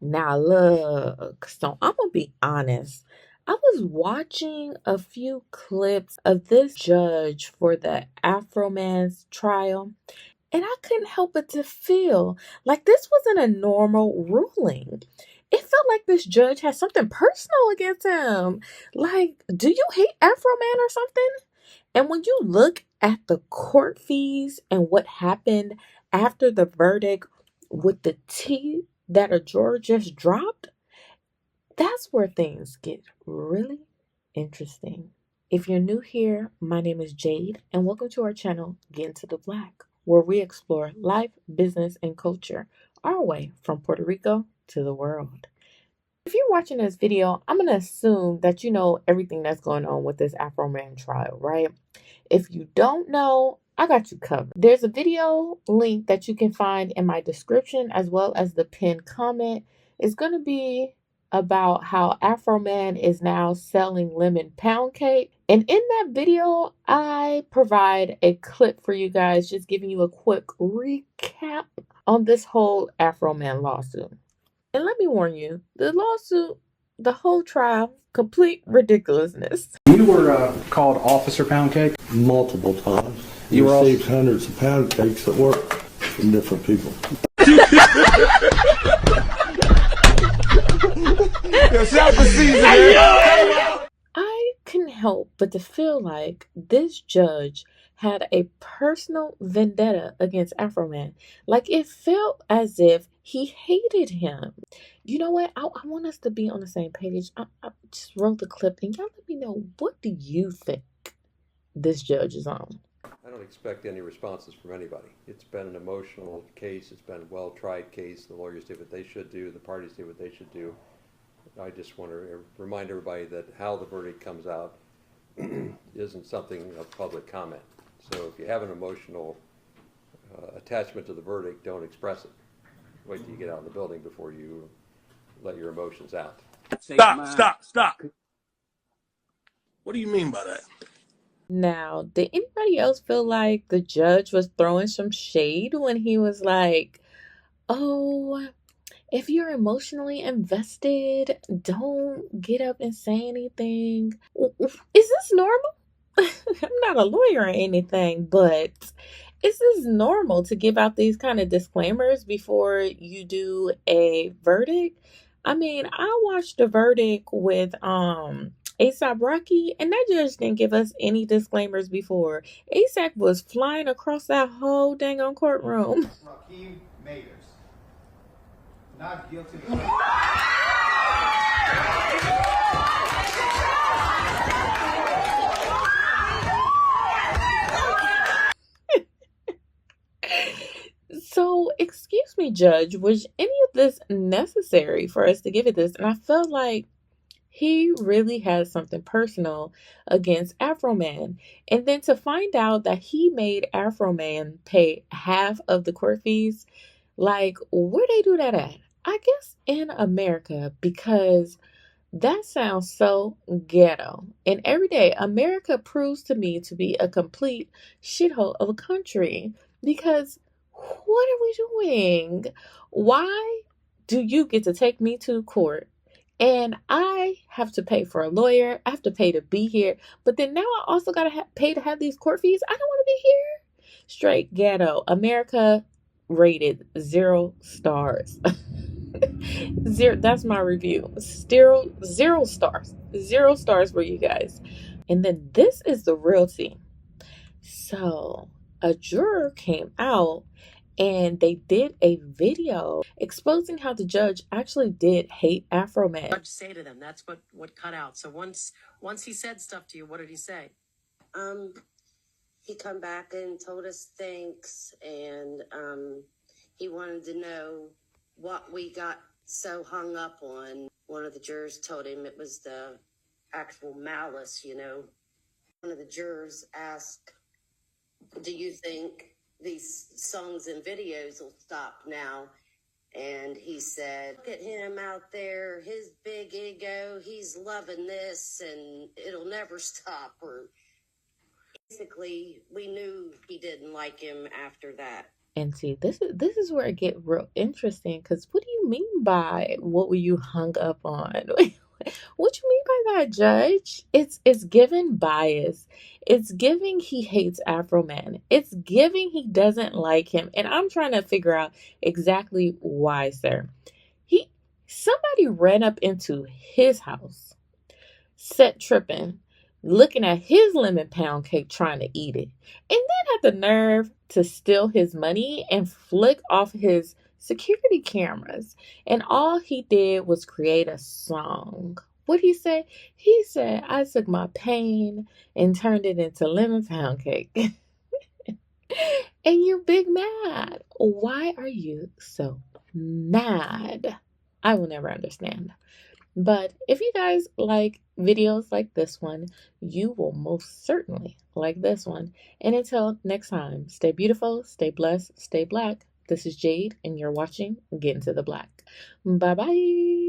Now, look, so I'm gonna be honest. I was watching a few clips of this judge for the Afroman's trial, and I couldn't help but to feel like this wasn't a normal ruling. It felt like this judge had something personal against him. Like, do you hate Afroman or something? And when you look at the court fees and what happened after the verdict with the tea that a juror just dropped, that's where things get really interesting. If you're new here, my name is Jade, and welcome to our channel, Get Into the Black, where we explore life, business, and culture our way from Puerto Rico to the world. If you're watching this video, I'm going to assume that you know everything that's going on with this Afroman trial, right? If you don't know, I got you covered. There's a video link that you can find in my description as well as the pinned comment. It's going to be about how Afroman is now selling lemon pound cake. And in that video, I provide a clip for you guys, just giving you a quick recap on this whole Afroman lawsuit. And let me warn you, the lawsuit, the whole trial, complete ridiculousness. You were called Officer Pound Cake? Multiple times. You received hundreds of pound cakes at work from different people. I couldn't help but to feel like this judge had a personal vendetta against Afroman. Like it felt as if he hated him. You know what? I want us to be on the same page. I just wrote the clip and y'all let me know, what do you think this judge is on? I don't expect any responses from anybody. It's been an emotional case. It's been a well-tried case. The lawyers did what they should do. The parties did what they should do. I just want to remind everybody that how the verdict comes out isn't something of public comment. So if you have an emotional attachment to the verdict, don't express it. Wait till you get out of the building before you let your emotions out. Stop. What do you mean by that? Now, did anybody else feel like the judge was throwing some shade when he was like, oh, if you're emotionally invested, don't get up and say anything? Is this normal? I'm not a lawyer or anything, but is this normal to give out these kind of disclaimers before you do a verdict? I mean, I watched the verdict with ASAP Rocky, and that judge didn't give us any disclaimers before. ASAP was flying across that whole dang on courtroom. Raheem Mayers, not guilty. So, excuse me, Judge, was any of this necessary for us to give it this? And I felt like he really had something personal against Afroman. And then to find out that he made Afroman pay half of the court fees, like, where they do that at? I guess in America, because that sounds so ghetto. And every day, America proves to me to be a complete shithole of a country. Because what are we doing? Why do you get to take me to court and I have to pay for a lawyer? I have to pay to be here. But then now I also got to pay to have these court fees. I don't want to be here. Straight ghetto. America rated 0 stars. Zero. That's my review. Zero stars. 0 stars for you guys. And then this is the real tea. So a juror came out and they did a video exposing how the judge actually did hate Afroman. What to say to them? That's what cut out. So once he said stuff to you, what did he say? He come back and told us thanks, and he wanted to know what we got so hung up on. One of the jurors told him it was the actual malice, you know. One of the jurors asked, do you think these songs and videos will stop now? And he said, look at him out there, his big ego, he's loving this and it'll never stop. Or basically, we knew he didn't like him after that. And see, this is where it get real interesting. Cause what do you mean by what were you hung up on? What you mean by that, Judge? It's giving bias. It's giving he hates Afroman. It's giving he doesn't like him. And I'm trying to figure out exactly why, sir. He Somebody ran up into his house, set tripping, looking at his lemon pound cake trying to eat it, and then had the nerve to steal his money and flick off his security cameras. And all he did was create a song. What did he say? He said, I took my pain and turned it into lemon pound cake. And you're big mad. Why are you so mad? I will never understand. But if you guys like videos like this one, you will most certainly like this one. And until next time, stay beautiful, stay blessed, stay black. This is Jade, and you're watching Get Into the Black. Bye bye.